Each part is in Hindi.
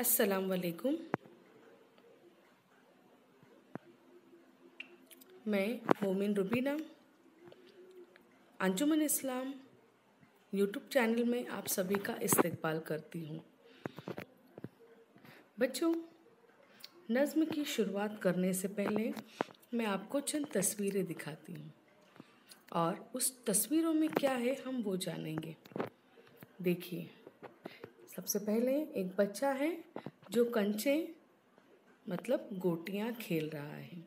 अस्सलाम वालेकुम। मैं मोमिन रुबीना अंजुमन इस्लाम यूट्यूब चैनल में आप सभी का इस्तकबाल करती हूँ। बच्चों, नज़्म की शुरुआत करने से पहले मैं आपको चंद तस्वीरें दिखाती हूँ और उस तस्वीरों में क्या है हम वो जानेंगे। देखिए, सबसे पहले एक बच्चा है जो कंचे मतलब गोटियाँ खेल रहा है।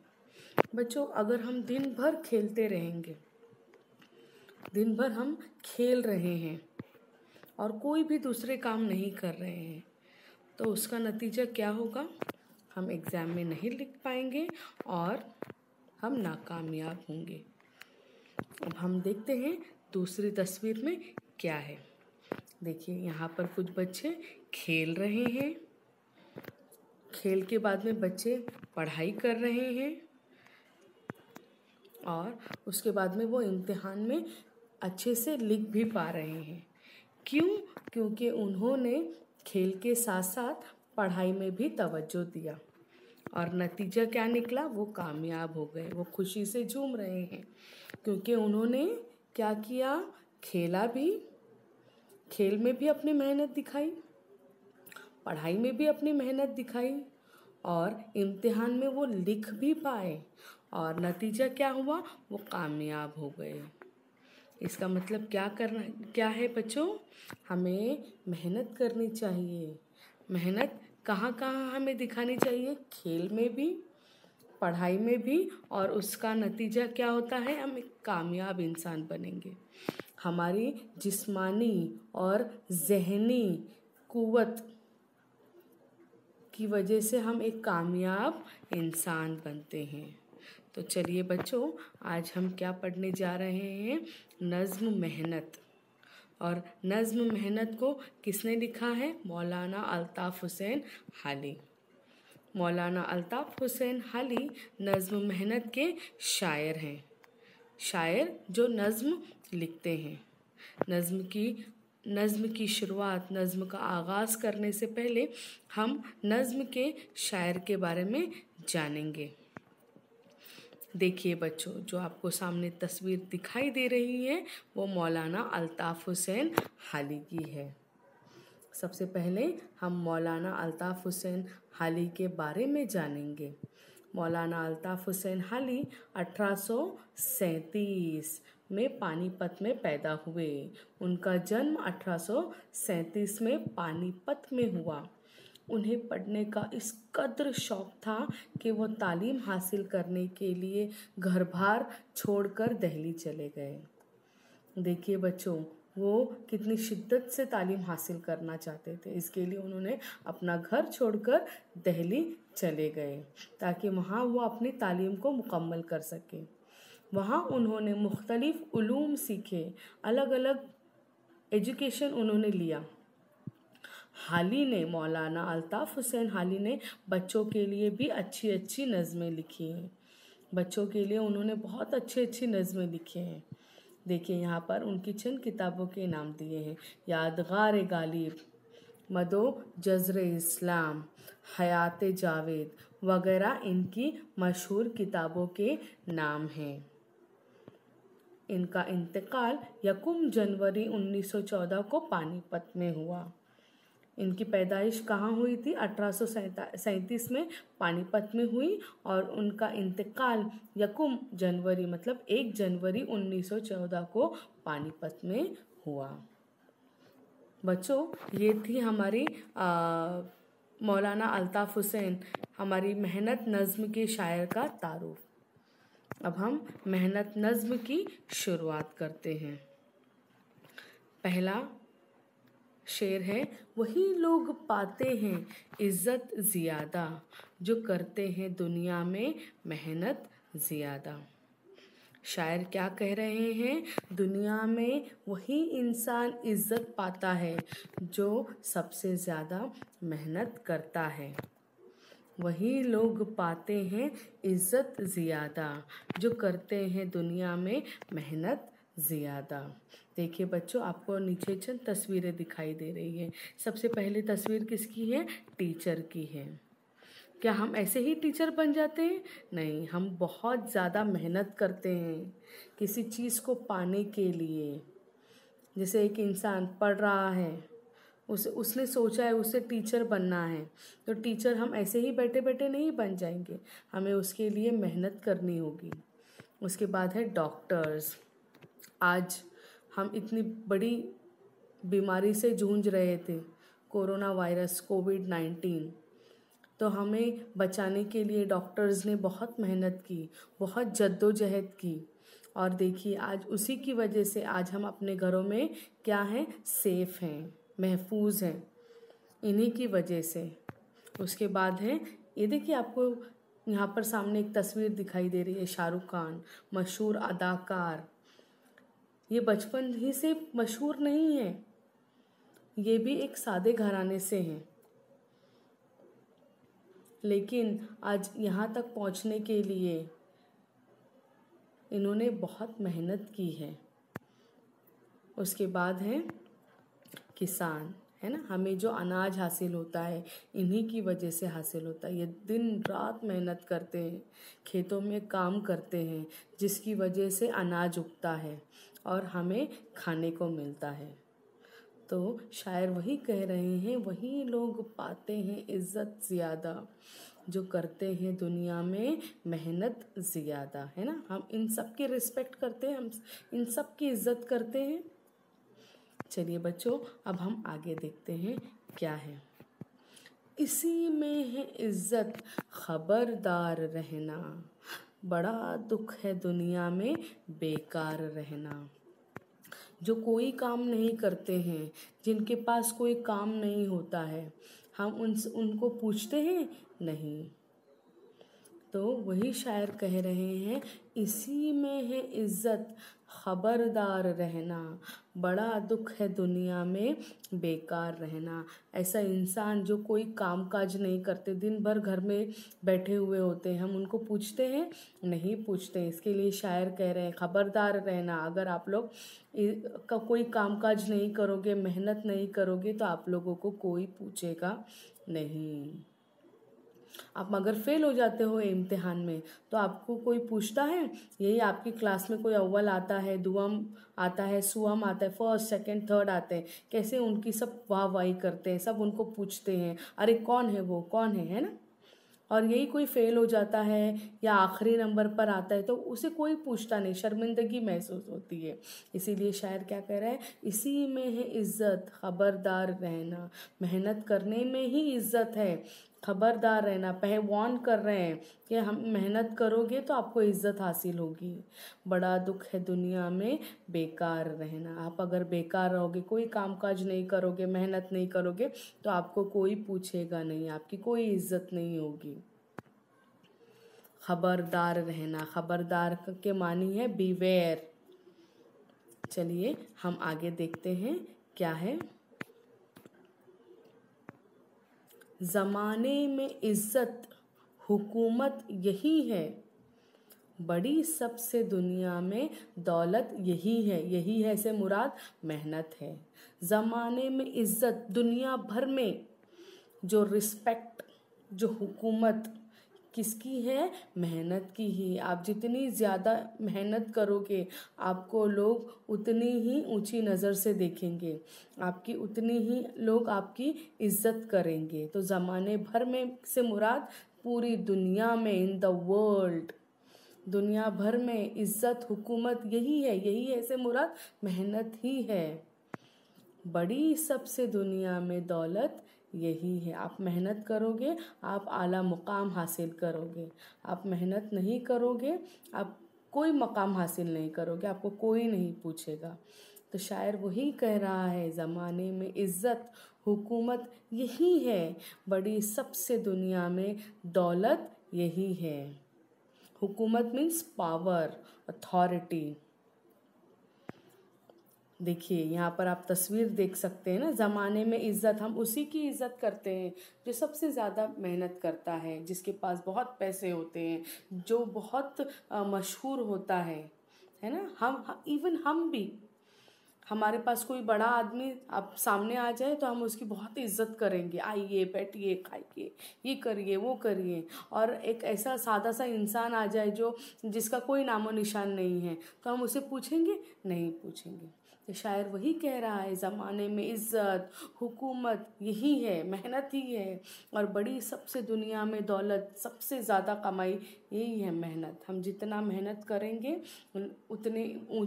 बच्चों, अगर हम दिन भर खेलते रहेंगे, दिन भर हम खेल रहे हैं और कोई भी दूसरे काम नहीं कर रहे हैं तो उसका नतीजा क्या होगा? हम एग्ज़ाम में नहीं लिख पाएंगे और हम नाकामयाब होंगे। अब हम देखते हैं दूसरी तस्वीर में क्या है। देखिए, यहाँ पर कुछ बच्चे खेल रहे हैं। खेल के बाद में बच्चे पढ़ाई कर रहे हैं और उसके बाद में वो इम्तिहान में अच्छे से लिख भी पा रहे हैं। क्यों? क्योंकि उन्होंने खेल के साथ साथ पढ़ाई में भी तवज्जो दिया और नतीजा क्या निकला? वो कामयाब हो गए। वो खुशी से झूम रहे हैं क्योंकि उन्होंने क्या किया? खेला भी, खेल में भी अपनी मेहनत दिखाई, पढ़ाई में भी अपनी मेहनत दिखाई और इम्तिहान में वो लिख भी पाए और नतीजा क्या हुआ? वो कामयाब हो गए। इसका मतलब क्या है बच्चों? हमें मेहनत करनी चाहिए। मेहनत कहाँ कहाँ हमें दिखानी चाहिए? खेल में भी, पढ़ाई में भी, और उसका नतीजा क्या होता है? हम एक कामयाब इंसान बनेंगे। हमारी जिस्मानी और ज़हनी कुव्वत की वजह से हम एक कामयाब इंसान बनते हैं। तो चलिए बच्चों, आज हम क्या पढ़ने जा रहे हैं? नज़्म मेहनत। और नज़्म मेहनत को किसने लिखा है? मौलाना अल्ताफ़ हुसैन हाली। मौलाना अल्ताफ़ हुसैन हाली नज़्म मेहनत के शायर हैं। शायर जो नज़्म लिखते हैं। नज़्म की शुरुआत, नज़्म का आगाज़ करने से पहले हम नज़्म के शायर के बारे में जानेंगे। देखिए बच्चों, जो आपको सामने तस्वीर दिखाई दे रही है वो मौलाना अल्ताफ़ हुसैन हाली की है। सबसे पहले हम मौलाना अल्ताफ़ हुसैन हाली के बारे में जानेंगे। मौलाना अल्ताफ़ हुसैन हाली 1837 में पानीपत में पैदा हुए। उनका जन्म 1837 में पानीपत में हुआ। उन्हें पढ़ने का इस कद्र शौक़ था कि वो तालीम हासिल करने के लिए घर बार छोड़कर दिल्ली चले गए। देखिए बच्चों, वो कितनी शिद्दत से तालीम हासिल करना चाहते थे। इसके लिए उन्होंने अपना घर छोड़कर दिल्ली चले गए ताकि वहाँ वो अपनी तालीम को मुकम्मल कर सकें। वहाँ उन्होंने मुख्तलिफ उलूम सीखे, अलग अलग एजुकेशन उन्होंने लिया। मौलाना अल्ताफ़ हुसैन हाली ने बच्चों के लिए भी अच्छी अच्छी नज़में लिखी हैं। बच्चों के लिए उन्होंने बहुत अच्छी नज़में लिखी हैं। देखिए, यहाँ पर उनकी चंद किताबों के नाम दिए हैं। यादगार गालिब, मदो जज़्र इस्लाम, हयात जावेद वगैरह इनकी मशहूर किताबों के नाम हैं। इनका इंतकाल 1 जनवरी 1914 को पानीपत में हुआ। इनकी पैदाइश कहाँ हुई थी? 1837 में पानीपत में हुई और उनका इंतकाल 1 जनवरी मतलब 1 जनवरी 1914 को पानीपत में हुआ। बच्चों, ये थी हमारी मौलाना अल्ताफ़ हुसैन, हमारी मेहनत नज़्म के शायर का तारुफ। अब हम मेहनत नज़्म की शुरुआत करते हैं। पहला शेर है, वही लोग पाते हैं इज़्ज़त ज़ियादा जो करते हैं दुनिया में मेहनत ज़ियादा। शायर क्या कह रहे हैं? दुनिया में वही इंसान इज़्ज़त पाता है जो सबसे ज़्यादा मेहनत करता है। वही लोग पाते हैं इज़्ज़त ज़ियादा जो करते हैं दुनिया में मेहनत ज़्यादा। देखिए बच्चों, आपको नीचे चंद तस्वीरें दिखाई दे रही है। सबसे पहली तस्वीर किसकी है? टीचर की है। क्या हम ऐसे ही टीचर बन जाते हैं? नहीं, हम बहुत ज़्यादा मेहनत करते हैं किसी चीज़ को पाने के लिए। जैसे एक इंसान पढ़ रहा है, उसने सोचा है उसे टीचर बनना है, तो टीचर हम ऐसे ही बैठे बैठे नहीं बन जाएंगे, हमें उसके लिए मेहनत करनी होगी। उसके बाद है डॉक्टर्स। आज हम इतनी बड़ी बीमारी से जूझ रहे थे, कोरोना वायरस कोविड-19, तो हमें बचाने के लिए डॉक्टर्स ने बहुत मेहनत की, बहुत जद्दोजहद की। और देखिए आज उसी की वजह से आज हम अपने घरों में क्या हैं? सेफ हैं, महफूज हैं, इन्हीं की वजह से। उसके बाद है, ये देखिए आपको यहाँ पर सामने एक तस्वीर दिखाई दे रही है, शाहरुख खान, मशहूर अदाकार। ये बचपन ही से मशहूर नहीं है, ये भी एक सादे घराने से हैं, लेकिन आज यहाँ तक पहुँचने के लिए इन्होंने बहुत मेहनत की है। उसके बाद है किसान, है ना, हमें जो अनाज हासिल होता है इन्हीं की वजह से हासिल होता है। ये दिन रात मेहनत करते हैं, खेतों में काम करते हैं, जिसकी वजह से अनाज उगता है और हमें खाने को मिलता है। तो शायर वही कह रहे हैं, वही लोग पाते हैं इज़्ज़त ज़्यादा जो करते हैं दुनिया में मेहनत ज़्यादा, है ना। हम इन सब की रिस्पेक्ट करते हैं, हम इन सब की इज़्ज़त करते हैं। चलिए बच्चों, अब हम आगे देखते हैं क्या है। इसी में है इज़्ज़त, खबरदार रहना, बड़ा दुख है दुनिया में बेकार रहना। जो कोई काम नहीं करते हैं, जिनके पास कोई काम नहीं होता है, हम उनको पूछते हैं नहीं। तो वही शायर कह रहे हैं, इसी में है इज़्ज़त, खबरदार रहना, बड़ा दुख है दुनिया में बेकार रहना। ऐसा इंसान जो कोई काम काज नहीं करते, दिन भर घर में बैठे हुए होते हैं, हम उनको पूछते हैं? नहीं पूछते। इसके लिए शायर कह रहे हैं, खबरदार रहना, अगर आप लोग का कोई काम काज नहीं करोगे, मेहनत नहीं करोगे, तो आप लोगों को कोई पूछेगा नहीं। आप अगर फेल हो जाते हो इम्तिहान में, तो आपको कोई पूछता है? यही आपकी क्लास में कोई अव्वल आता है, दुआम आता है, सुअम आता है, फर्स्ट सेकंड थर्ड आते हैं, कैसे उनकी सब वाह वाही करते हैं, सब उनको पूछते हैं, अरे कौन है वो, कौन है ना। और यही कोई फेल हो जाता है या आखिरी नंबर पर आता है, तो उसे कोई पूछता नहीं, शर्मिंदगी महसूस होती है। इसीलिए शायर क्या कह रहा है, इसी में है इज़्ज़त, खबरदार रहना, मेहनत करने में ही इज़्ज़त है, खबरदार रहना, वार्न कर रहे हैं कि हम मेहनत करोगे तो आपको इज़्ज़त हासिल होगी। बड़ा दुख है दुनिया में बेकार रहना, आप अगर बेकार रहोगे, कोई कामकाज नहीं करोगे, मेहनत नहीं करोगे, तो आपको कोई पूछेगा नहीं, आपकी कोई इज़्ज़त नहीं होगी। खबरदार रहना, खबरदार के मानी है बीवेयर। चलिए हम आगे देखते हैं क्या है। ज़माने में इज़्ज़त हुकूमत यही है, बड़ी सबसे दुनिया में दौलत यही है। यही है से मुराद मेहनत है। ज़माने में इज़्ज़त, दुनिया भर में जो रिस्पेक्ट, जो हुकूमत किसकी है? मेहनत की ही। आप जितनी ज़्यादा मेहनत करोगे, आपको लोग उतनी ही ऊंची नज़र से देखेंगे, आपकी उतनी ही लोग आपकी इज़्ज़त करेंगे। तो ज़माने भर में से मुराद पूरी दुनिया में, इन द वर्ल्ड, दुनिया भर में इज़्ज़त हुकूमत यही है। यही है से मुराद मेहनत ही है। बड़ी सबसे दुनिया में दौलत यही है। आप मेहनत करोगे, आप आला मुकाम हासिल करोगे। आप मेहनत नहीं करोगे, आप कोई मकाम हासिल नहीं करोगे, आपको कोई नहीं पूछेगा। तो शायर वही कह रहा है, ज़माने में इज़्ज़त हुकूमत यही है, बड़ी सबसे दुनिया में दौलत यही है। हुकूमत मीन्स पावर, अथॉरिटी। देखिए यहाँ पर आप तस्वीर देख सकते हैं ना, ज़माने में इज़्ज़त, हम उसी की इज़्ज़त करते हैं जो सबसे ज़्यादा मेहनत करता है, जिसके पास बहुत पैसे होते हैं, जो बहुत मशहूर होता है, है ना। इवन हम भी, हमारे पास कोई बड़ा आदमी अब सामने आ जाए तो हम उसकी बहुत इज्जत करेंगे, आइए बैठिए खाइए ये करिए वो करिए। और एक ऐसा सादा सा इंसान आ जाए जो जिसका कोई नामो निशान नहीं है, तो हम उसे पूछेंगे? नहीं पूछेंगे। तो शायर वही कह रहा है, ज़माने में इज्जत हुकूमत यही है, मेहनत ही है। और बड़ी सबसे दुनिया में दौलत, सबसे ज़्यादा कमाई यही है, मेहनत। हम जितना मेहनत करेंगे उतने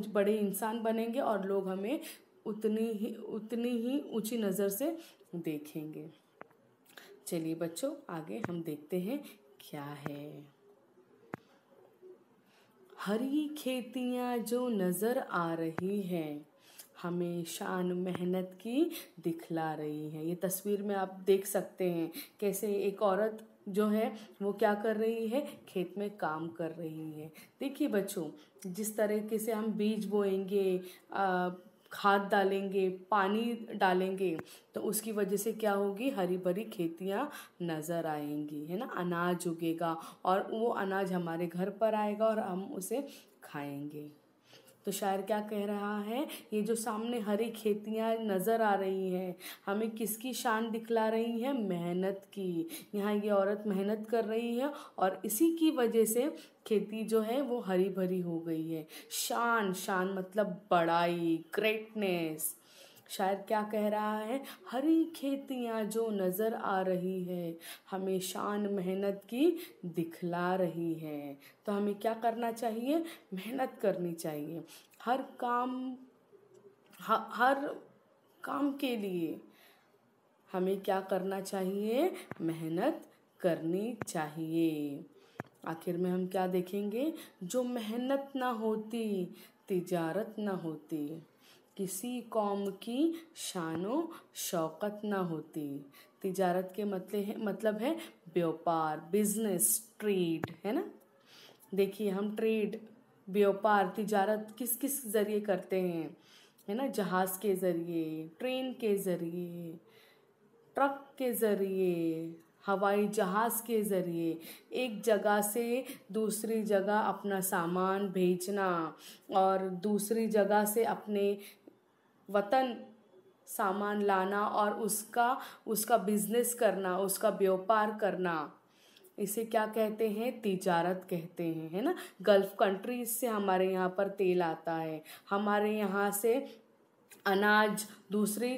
बड़े इंसान बनेंगे और लोग हमें उतनी ही ऊंची नज़र से देखेंगे। चलिए बच्चों, आगे हम देखते हैं क्या है। हरी खेतियाँ जो नज़र आ रही हैं, हमें शान मेहनत की दिखला रही है। ये तस्वीर में आप देख सकते हैं कैसे एक औरत जो है वो क्या कर रही है, खेत में काम कर रही है। देखिए बच्चों, जिस तरीके से हम बीज बोएंगे, खाद डालेंगे, पानी डालेंगे, तो उसकी वजह से क्या होगी, हरी भरी खेतियाँ नज़र आएंगी, है ना। अनाज उगेगा और वो अनाज हमारे घर पर आएगा और हम उसे खाएंगे। तो शायर क्या कह रहा है, ये जो सामने हरी खेतियाँ नज़र आ रही हैं, हमें किसकी शान दिखला रही है, मेहनत की। यहाँ ये औरत मेहनत कर रही है और इसी की वजह से खेती जो है वो हरी भरी हो गई है। शान, शान मतलब बड़ाई, ग्रेटनेस। शायर क्या कह रहा है, हरी खेतियाँ जो नज़र आ रही है, हमें शान मेहनत की दिखला रही है। तो हमें क्या करना चाहिए, मेहनत करनी चाहिए। हर काम हर काम के लिए हमें क्या करना चाहिए, मेहनत करनी चाहिए। आखिर में हम क्या देखेंगे, जो मेहनत ना होती तिजारत ना होती, किसी कौम की शानो शौकत ना होती। तिजारत के मतलब है व्यापार, बिजनेस, ट्रेड, है ना। देखिए हम ट्रेड, व्यापार, तिजारत किस किस ज़रिए करते हैं, है ना। जहाज़ के ज़रिए, ट्रेन के ज़रिए, ट्रक के ज़रिए, हवाई जहाज़ के ज़रिए, एक जगह से दूसरी जगह अपना सामान भेजना और दूसरी जगह से अपने वतन सामान लाना और उसका बिजनेस करना, उसका व्यापार करना, इसे क्या कहते हैं, तिजारत कहते हैं, है ना। गल्फ कंट्रीज से हमारे यहाँ पर तेल आता है, हमारे यहाँ से अनाज दूसरी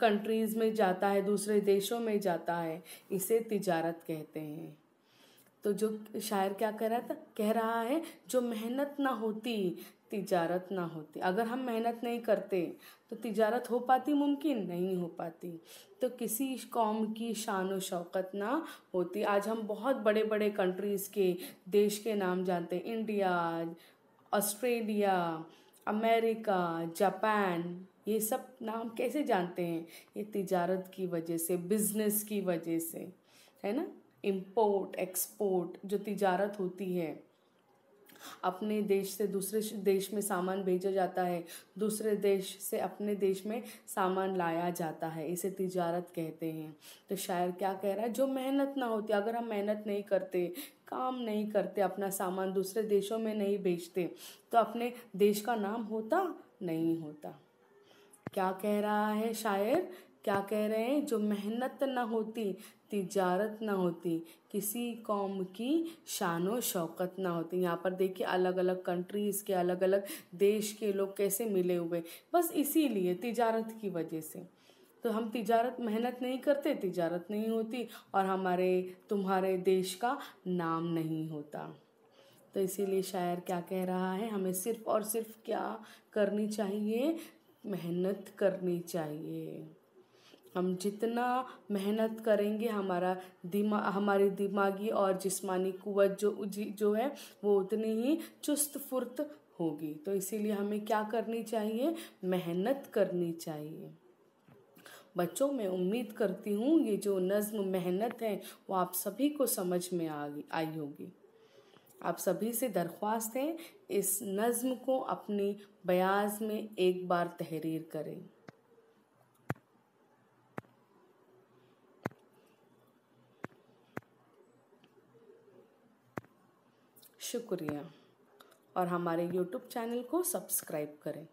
कंट्रीज में जाता है, दूसरे देशों में जाता है, इसे तिजारत कहते हैं। तो जो शायर क्या कह रहा है, जो मेहनत ना होती तिजारत ना होती। अगर हम मेहनत नहीं करते तो तिजारत हो पाती, मुमकिन नहीं हो पाती। तो किसी कौम की शान व शौकत ना होती। आज हम बहुत बड़े बड़े कंट्रीज़ के देश के नाम जानते हैं, इंडिया, ऑस्ट्रेलिया, अमेरिका, जापान, ये सब नाम कैसे जानते हैं, ये तिजारत की वजह से, बिजनेस की वजह से, है ना। इम्पोर्ट एक्सपोर्ट जो तिजारत होती है, अपने देश से दूसरे देश में सामान भेजा जाता है, दूसरे देश से अपने देश में सामान लाया जाता है, इसे तिजारत कहते हैं। तो शायर क्या कह रहा है, जो मेहनत ना होती, अगर हम मेहनत नहीं करते, काम नहीं करते, अपना सामान दूसरे देशों में नहीं बेचते, तो अपने देश का नाम होता नहीं होता। क्या कह रहा है शायर, क्या कह रहे हैं, जो मेहनत ना होती तिजारत ना होती, किसी कौम की शानो शौकत ना होती। यहाँ पर देखिए अलग अलग कंट्रीज़ के, अलग अलग देश के लोग कैसे मिले हुए, बस इसीलिए, तिजारत की वजह से। तो हम तिजारत मेहनत नहीं करते, तिजारत नहीं होती और तुम्हारे देश का नाम नहीं होता। तो इसीलिए शायर क्या कह रहा है, हमें सिर्फ और सिर्फ क्या करनी चाहिए, मेहनत करनी चाहिए। हम जितना मेहनत करेंगे हमारी दिमागी और जिस्मानी कुव्वत जो है वो उतनी ही चुस्त फुर्त होगी। तो इसीलिए हमें क्या करनी चाहिए, मेहनत करनी चाहिए। बच्चों, मैं उम्मीद करती हूँ ये जो नज़्म मेहनत है वो आप सभी को समझ में आई होगी। आप सभी से दरख्वास्त है, इस नज़्म को अपनी बयाज में एक बार तहरीर करें। शुक्रिया। और हमारे YouTube चैनल को सब्सक्राइब करें।